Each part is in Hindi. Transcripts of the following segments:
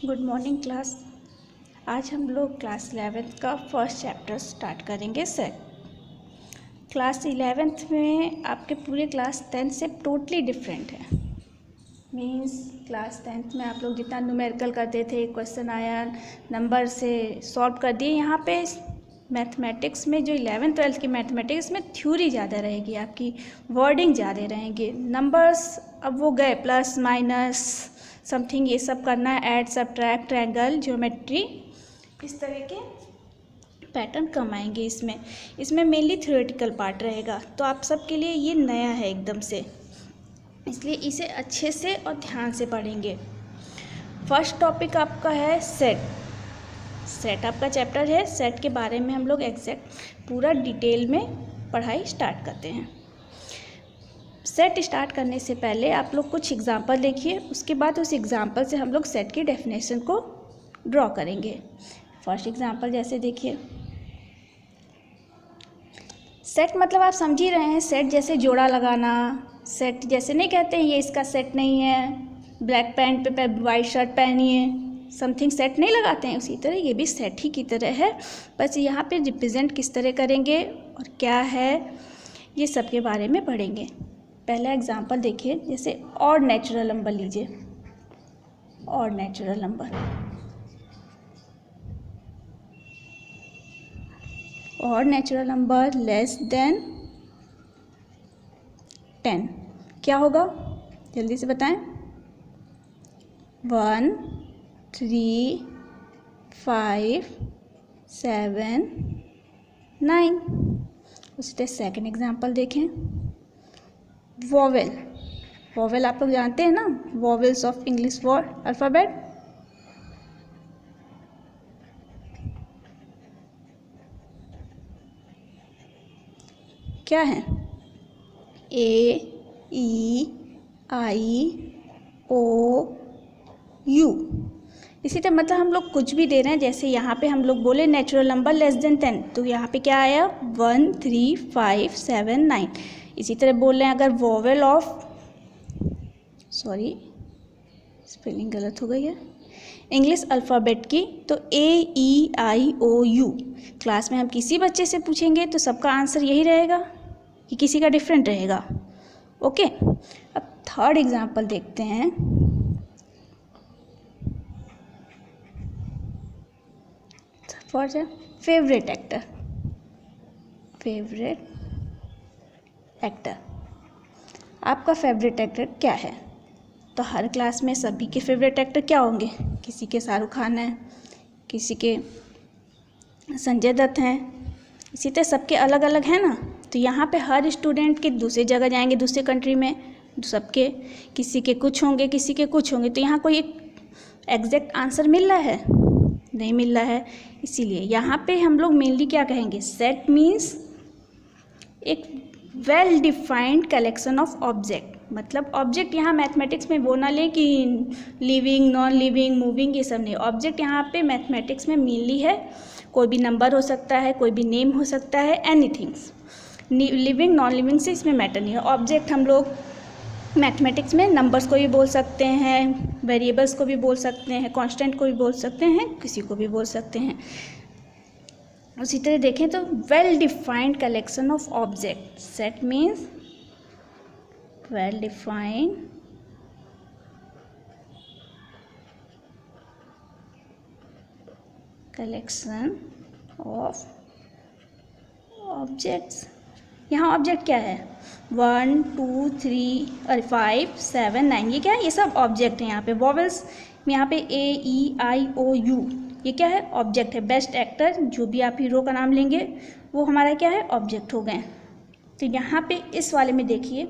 Good morning class. आज हम लोग क्लास 11th का फर्स्ट चैप्टर स्टार्ट करेंगे सेट। क्लास 11th में आपके पूरे क्लास 10th से टोटली डिफरेंट है। मीन्स क्लास 10th में आप लोग जितना न्यूमेरिकल करते थे, क्वेश्चन आया, नंबर से सॉल्व कर दिए। यहाँ पे मैथमेटिक्स में जो 11th 12th की मैथमेटिक्स में थ्योरी ज़्यादा रहेगी, आपकी वर्डिंग ज़्यादा रहेंगे। नंबर्स अब वो गए, प्लस माइनस समथिंग ये सब करना है, ऐड सब्ट्रैक्ट ट्रायंगल ज्योमेट्री, इस तरह के पैटर्न कम आएंगे। इसमें मेनली थ्योरेटिकल पार्ट रहेगा, तो आप सबके लिए ये नया है एकदम से, इसलिए इसे अच्छे से और ध्यान से पढ़ेंगे। फर्स्ट टॉपिक आपका है सेट आपका चैप्टर है। सेट के बारे में हम लोग एग्जैक्ट पूरा डिटेल में पढ़ाई स्टार्ट करते हैं। सेट स्टार्ट करने से पहले आप लोग कुछ एग्जांपल देखिए, उसके बाद उस एग्जांपल से हम लोग सेट की डेफिनेशन को ड्रॉ करेंगे। फर्स्ट एग्जांपल जैसे देखिए, सेट मतलब आप समझ ही रहे हैं, सेट जैसे जोड़ा लगाना। सेट जैसे नहीं कहते हैं ये इसका सेट नहीं है, ब्लैक पैंट पे वाइट शर्ट पहनिए, समथिंग सेट नहीं लगाते हैं, उसी तरह ये भी सेट ही की तरह है। बस यहाँ पे रिप्रेजेंट किस तरह करेंगे और क्या है, ये सब के बारे में पढ़ेंगे। पहला एग्जांपल देखिए, जैसे ऑड नेचुरल नंबर लीजिए। Odd natural number, odd natural number less than 10 क्या होगा, जल्दी से बताएं। 1 3 5 7 9। उसी तरह सेकेंड एग्जांपल देखें, वॉवेल आप लोग जानते हैं ना, vowels of English word alphabet. क्या है, ए ई आई ओ यू। इसी तरह मतलब हम लोग कुछ भी दे रहे हैं, जैसे यहाँ पे हम लोग बोले नेचुरल नंबर लेस देन 10, तो यहाँ पे क्या आया 1 3 5 7 9। इसी तरह बोल रहे हैं अगर वॉवेल ऑफ, सॉरी स्पेलिंग गलत हो गई है, इंग्लिश अल्फ़ाबेट की, तो ए ई आई ओ यू। क्लास में हम किसी बच्चे से पूछेंगे तो सबका आंसर यही रहेगा कि किसी का डिफरेंट रहेगा। ओके, अब थर्ड एग्जांपल देखते हैं। फर्स्ट है फेवरेट एक्टर। आपका फेवरेट एक्टर क्या है? तो हर क्लास में सभी के फेवरेट एक्टर क्या होंगे, किसी के शाहरुख खान हैं, किसी के संजय दत्त हैं, इसी तरह सबके अलग अलग हैं ना। तो यहाँ पे हर स्टूडेंट के दूसरी जगह जाएंगे, दूसरे कंट्री में, सबके किसी के कुछ होंगे, किसी के कुछ होंगे। तो यहाँ कोई एक एग्जैक्ट आंसर मिल रहा है? नहीं मिल रहा है। इसीलिए यहाँ पे हम लोग मेनली क्या कहेंगे, सेट मीन्स एक well defined collection of object. मतलब ऑब्जेक्ट यहाँ मैथमेटिक्स में वो ना लें कि लिविंग, नॉन लिविंग, मूविंग, ये सब नहीं। ऑब्जेक्ट यहाँ पे मैथमेटिक्स में मेनली है, कोई भी नंबर हो सकता है, कोई भी नेम हो सकता है, एनीथिंग्स। लिविंग नॉन लिविंग से इसमें मैटर नहीं है। ऑब्जेक्ट हम लोग मैथमेटिक्स में नंबर्स को भी बोल सकते हैं, वेरिएबल्स को भी बोल सकते हैं, कांस्टेंट को भी बोल सकते हैं, किसी को भी बोल सकते हैं। उसी तरह देखें तो well defined collection of object, set means well defined collection of objects. यहाँ ऑब्जेक्ट क्या है, 1 2 3 5 7 9, ये क्या है, ये सब ऑब्जेक्ट है। यहाँ पे वॉवेल्स में यहाँ पे ए ई आई ओ यू, ये क्या है, ऑब्जेक्ट है। बेस्ट एक्टर, जो भी आप हीरो का नाम लेंगे वो हमारा क्या है, ऑब्जेक्ट हो गए। तो यहाँ पे इस वाले में देखिए,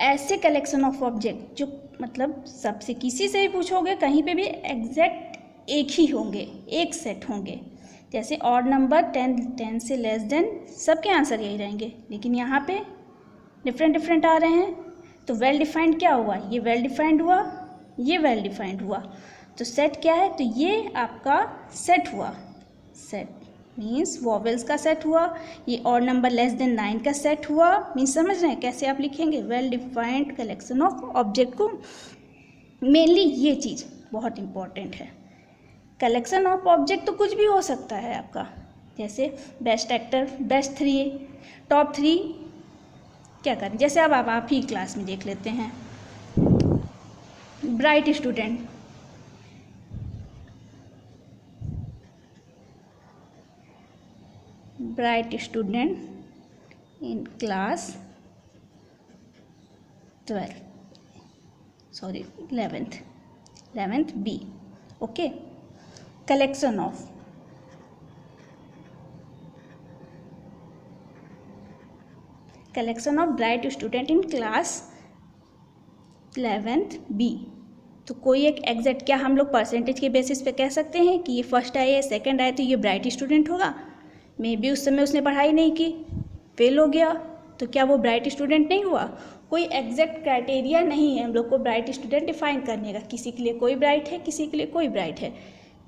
ऐसे कलेक्शन ऑफ ऑब्जेक्ट जो मतलब सबसे किसी से भी पूछोगे कहीं पे भी एग्जैक्ट एक ही होंगे, एक सेट होंगे। जैसे ऑड नंबर 10 से लेस देन, सबके आंसर यही रहेंगे, लेकिन यहाँ पे डिफरेंट आ रहे हैं। तो वेल डिफाइंड क्या हुआ, ये वेल डिफाइंड हुआ, ये वेल डिफाइंड हुआ। तो सेट क्या है, तो ये आपका सेट हुआ। सेट मीन्स वॉवेल्स का सेट हुआ, ये ऑड नंबर लेस देन 9 का सेट हुआ। मीन्स समझ रहे हैं कैसे आप लिखेंगे, well defined collection of object को। मेनली ये चीज़ बहुत इम्पॉर्टेंट है। कलेक्शन ऑफ ऑब्जेक्ट तो कुछ भी हो सकता है आपका, जैसे बेस्ट एक्टर, बेस्ट 3, टॉप 3 क्या करें, जैसे अब आप ही क्लास में देख लेते हैं। Bright student, bright student in class 11th B. Okay, collection of, bright student in class 11th B. तो कोई एक एग्जैक्ट, क्या हम लोग परसेंटेज के बेसिस पे कह सकते हैं कि ये फर्स्ट आए या सेकंड आए तो ये ब्राइट स्टूडेंट होगा? मे बी उस समय उसने पढ़ाई नहीं की, फेल हो गया, तो क्या वो ब्राइट स्टूडेंट नहीं हुआ? कोई एग्जैक्ट क्राइटेरिया नहीं है हम लोग को ब्राइट स्टूडेंट डिफाइन करने का, किसी के लिए कोई ब्राइट है, किसी के लिए कोई ब्राइट है।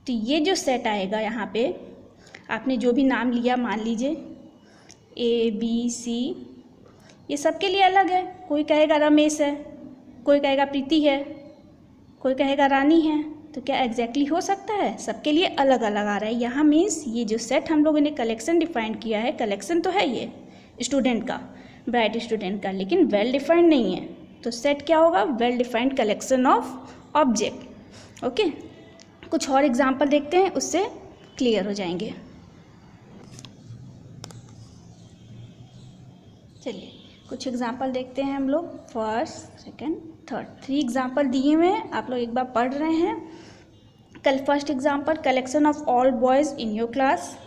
तो ये जो सेट आएगा यहाँ पे, आपने जो भी नाम लिया, मान लीजिए ABC, ये सबके लिए अलग है। कोई कहेगा रमेश है, कोई कहेगा प्रीति है, कोई कहेगा रानी है, तो क्या एग्जैक्टली हो सकता है? सबके लिए अलग अलग आ रहा है। यहाँ मीन्स ये जो सेट हम लोगों ने कलेक्शन डिफाइन किया है, कलेक्शन तो है ये स्टूडेंट का, ब्राइट स्टूडेंट का, लेकिन वेल डिफाइंड नहीं है। तो सेट क्या होगा? Well defined collection of object. Okay, कुछ और एग्जाम्पल देखते हैं, उससे क्लियर हो जाएंगे। चलिए कुछ एग्जाम्पल देखते हैं हम लोग, फर्स्ट, सेकंड, थर्ड, 3 एग्जाम्पल दिए हुए हैं, आप लोग एक बार पढ़ रहे हैं। कल first example, collection of all boys in your class.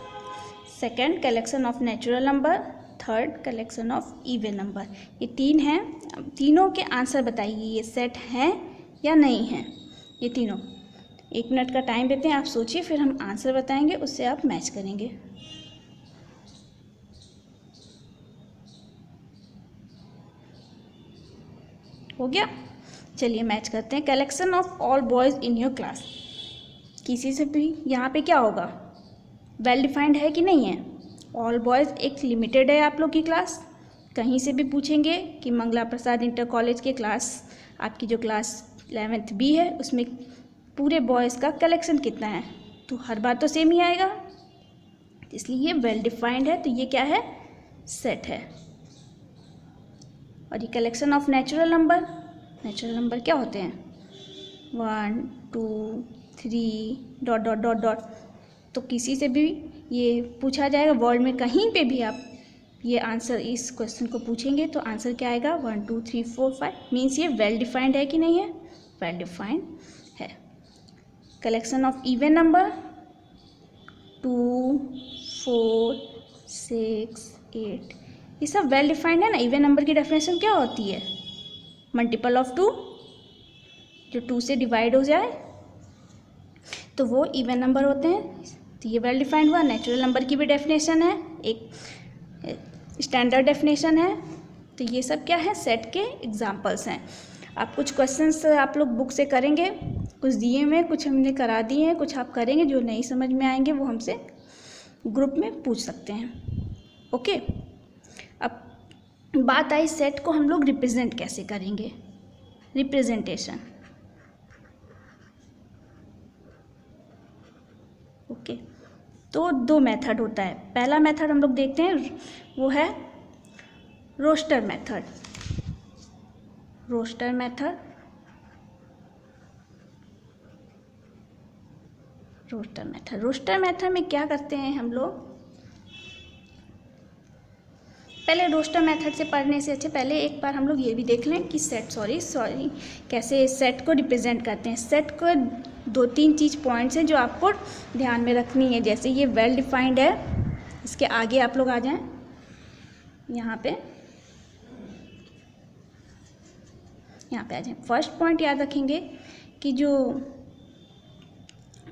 Second, collection of natural number. Third, collection of even number. ये 3 हैं, तीनों के आंसर बताइए, ये सेट हैं या नहीं हैं ये तीनों। 1 मिनट का टाइम देते हैं, आप सोचिए, फिर हम आंसर बताएंगे, उससे आप मैच करेंगे। हो गया? चलिए मैच करते हैं। Collection of all boys in your class, किसी से भी यहाँ पे क्या होगा? वेल डिफाइंड है कि नहीं है? ऑल बॉयज़ एक लिमिटेड है आप लोग की क्लास, कहीं से भी पूछेंगे कि मंगला प्रसाद इंटर कॉलेज के क्लास, आपकी जो क्लास 11th बी है, उसमें पूरे बॉयज़ का कलेक्शन कितना है, तो हर बार तो सेम ही आएगा, इसलिए ये वेल डिफाइंड है। तो ये क्या है? सेट है। और ये collection of natural number, natural number क्या होते हैं? 1 2 3 डॉट डॉट डॉट डॉट। तो किसी से भी ये पूछा जाएगा, वर्ल्ड में कहीं पे भी आप ये आंसर, इस क्वेश्चन को पूछेंगे तो आंसर क्या आएगा? 1 2 3 4 5। मीन्स ये वेल डिफाइंड है कि नहीं है? वेल डिफाइंड है। कलेक्शन ऑफ इवन नंबर, 2 4 6 8, ये सब वेल डिफाइंड है ना। इवन नंबर की डेफिनेशन क्या होती है? मल्टीपल ऑफ 2, जो 2 से डिवाइड हो जाए तो वो इवन नंबर होते हैं। तो ये वेल डिफाइंड हुआ। नेचुरल नंबर की भी डेफिनेशन है, एक स्टैंडर्ड डेफिनेशन है। तो ये सब क्या है? सेट के एग्जांपल्स हैं। आप कुछ क्वेश्चंस आप लोग बुक से करेंगे, कुछ दिए हुए, कुछ हमने करा दिए हैं, कुछ आप करेंगे, जो नहीं समझ में आएंगे वो हमसे ग्रुप में पूछ सकते हैं। ओके, अब बात आई सेट को हम लोग रिप्रेजेंट कैसे करेंगे, रिप्रेजेंटेशन। ओके, तो 2 मेथड होता है। पहला मेथड हम लोग देखते हैं, वो है roster method. Roster method, roster method में क्या करते हैं हम लोग? पहले रोस्टर मेथड से पढ़ने से अच्छे पहले एक बार हम लोग ये भी देख लें कि सेट कैसे सेट को रिप्रेजेंट करते हैं। सेट को 2-3 चीज़ पॉइंट्स हैं जो आपको ध्यान में रखनी है। जैसे ये वेल डिफाइंड है, इसके आगे आप लोग आ जाएं, यहाँ पे आ जाएं। फर्स्ट पॉइंट याद रखेंगे कि जो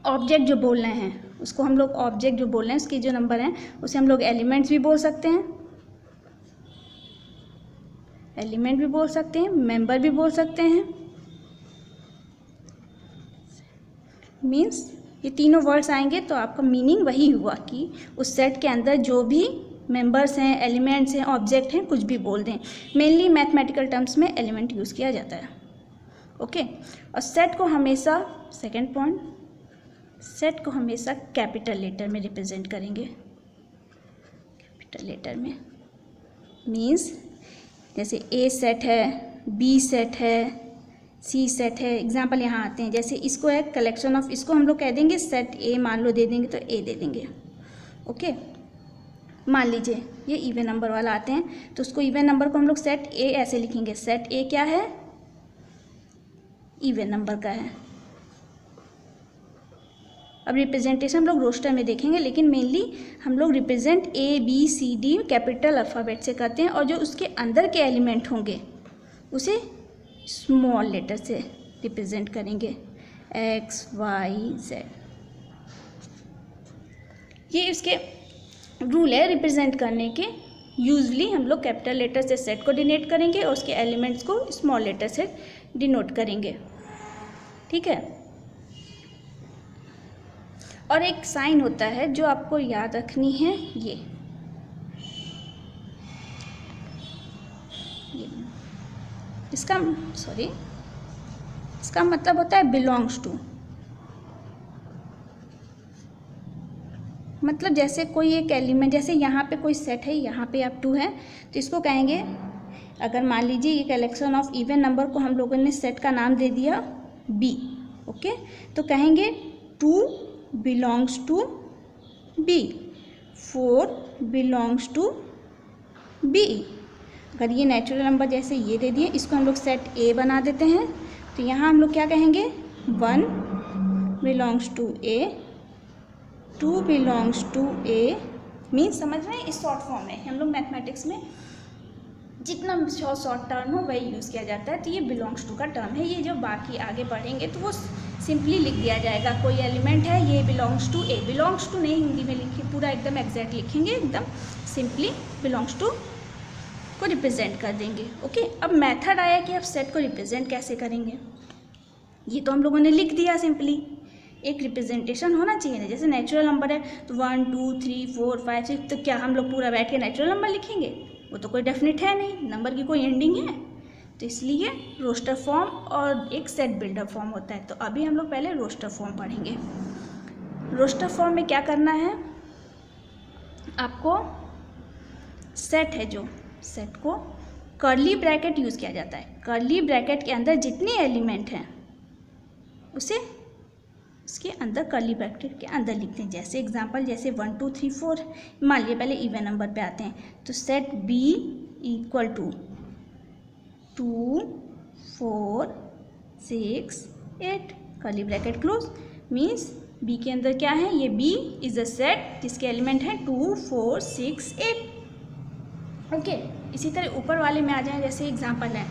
ऑब्जेक्ट जो बोल रहे हैं उसको हम लोग, ऑब्जेक्ट जो बोल रहे हैं उसके जो नंबर हैं उसे हम लोग एलिमेंट्स भी बोल सकते हैं, एलिमेंट भी बोल सकते हैं, मेंबर भी बोल सकते हैं। मीन्स ये तीनों वर्ड्स आएंगे तो आपका मीनिंग वही हुआ कि उस सेट के अंदर जो भी मेंबर्स हैं, एलिमेंट्स हैं, ऑब्जेक्ट हैं, कुछ भी बोल दें। मेनली मैथमेटिकल टर्म्स में एलिमेंट यूज़ किया जाता है। ओके। और सेट को हमेशा, सेकेंड पॉइंट, सेट को हमेशा कैपिटल लेटर में रिप्रेजेंट करेंगे। कैपिटल लेटर में मीन्स जैसे ए सेट है, बी सेट है, सी सेट है। एग्जाम्पल यहाँ आते हैं, जैसे इसको है कलेक्शन ऑफ, इसको हम लोग कह देंगे सेट ए, मान लो दे देंगे तो ए दे देंगे। ओके, मान लीजिए ये इवन नंबर वाला आते हैं तो उसको इवन नंबर को हम लोग सेट ए ऐसे लिखेंगे। सेट ए क्या है? इवन नंबर का है। अब रिप्रेजेंटेशन हम लोग रोस्टर में देखेंगे, लेकिन मेनली हम लोग represent A B C D capital alphabet से करते हैं, और जो उसके अंदर के एलिमेंट होंगे उसे स्मॉल लेटर से रिप्रेजेंट करेंगे, एक्स वाई जेड। ये इसके रूल है रिप्रेजेंट करने के। यूजली हम लोग कैपिटल लेटर से सेट को डिनोट करेंगे और उसके एलिमेंट्स को स्मॉल लेटर से डिनोट करेंगे, ठीक है। और एक साइन होता है जो आपको याद रखनी है, ये इसका मतलब होता है बिलोंग्स टू। मतलब जैसे कोई एक एलिमेंट, जैसे यहाँ पे कोई सेट है, यहाँ पे आप 2 है तो इसको कहेंगे, अगर मान लीजिए ये कलेक्शन ऑफ इवन नंबर को हम लोगों ने सेट का नाम दे दिया बी, ओके, तो कहेंगे 2 belongs to B, 4 belongs to B. अगर ये नेचुरल नंबर जैसे ये दे दिए, इसको हम लोग सेट ए बना देते हैं, तो यहाँ हम लोग क्या कहेंगे 1 belongs to A, 2 belongs to A. Means समझ रहे हैं, इस शॉर्ट फॉर्म में हम लोग मैथमेटिक्स में जितना शॉर्ट टर्म हो वही यूज़ किया जाता है। तो ये बिलोंग्स टू का टर्म है। ये जो बाकी आगे बढ़ेंगे तो वो सिंपली लिख दिया जाएगा। कोई एलिमेंट है, ये belongs to A, belongs to नहीं हिंदी में लिखिए, पूरा एकदम एग्जैक्ट लिखेंगे, एकदम सिंपली बिलोंग्स टू को रिप्रेजेंट कर देंगे। ओके, अब मेथड आया कि अब सेट को रिप्रेजेंट कैसे करेंगे। ये तो हम लोगों ने लिख दिया, सिंपली एक रिप्रेजेंटेशन होना चाहिए ना। जैसे नेचुरल नंबर है तो 1 2 3 4 5 6, तो क्या हम लोग पूरा बैठ के नेचुरल नंबर लिखेंगे? वो तो कोई डेफिनेट है नहीं, नंबर की कोई एंडिंग है। तो इसलिए रोस्टर फॉर्म और एक सेट बिल्डर फॉर्म होता है। तो अभी हम लोग पहले रोस्टर फॉर्म पढ़ेंगे। रोस्टर फॉर्म में क्या करना है आपको, सेट है जो, सेट को कर्ली ब्रैकेट यूज़ किया जाता है। कर्ली ब्रैकेट के अंदर जितने एलिमेंट हैं उसे उसके अंदर कर्ली ब्रैकेट के अंदर लिखते हैं। जैसे एग्जांपल, जैसे 1 2 3 4 मान लिया, पहले इवन नंबर पे आते हैं, तो set B equal to 2 4 6 8 curly bracket close. Means B के अंदर क्या है, ये बी इज अ सेट जिसके एलिमेंट हैं 2 4 6 8। ओके, इसी तरह ऊपर वाले में आ जाएं, जैसे एग्जांपल है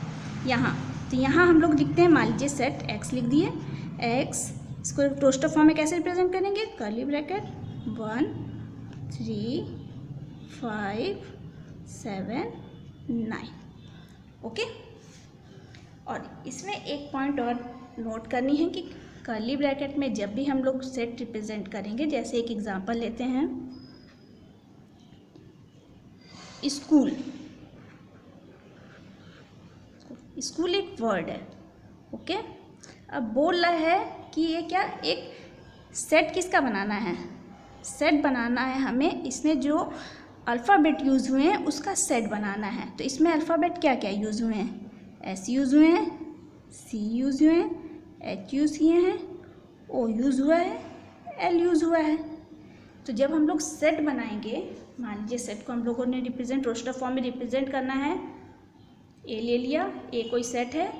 यहाँ, तो यहाँ हम लोग लिखते हैं, मान लीजिए सेट एक्स लिख दिए, एक्स, इसको रोस्टर फॉर्म में कैसे रिप्रेजेंट करेंगे, कर्ली ब्रैकेट 1 3 5 7 9। ओके, और इसमें एक पॉइंट और नोट करनी है कि कर्ली ब्रैकेट में जब भी हम लोग सेट रिप्रेजेंट करेंगे, जैसे एक एग्जांपल लेते हैं, स्कूल। स्कूल एक वर्ड है, ओके। अब बोल रहा है कि ये क्या, एक सेट किसका बनाना है, सेट बनाना है हमें, इसमें जो अल्फ़ाबेट यूज़ हुए हैं उसका सेट बनाना है। तो इसमें अल्फ़ाबेट क्या क्या यूज़ हुए हैं, एस यूज़ हुए हैं, सी यूज़ हुए हैं, एच यूज़ किए हैं, ओ यूज़ हुआ है, एल यूज़ हुआ है। तो जब हम लोग सेट बनाएंगे, मान लीजिए सेट को हम लोगों ने रिप्रेजेंट रोस्टर फॉर्म में रिप्रेजेंट करना है, ए ले लिया, ए कोई सेट है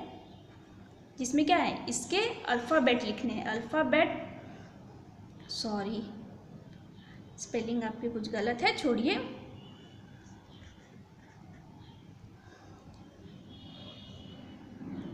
जिसमें क्या है, इसके अल्फ़ाबेट लिखने हैं, अल्फ़ाबेट, सॉरी स्पेलिंग आपकी कुछ गलत है, छोड़िए,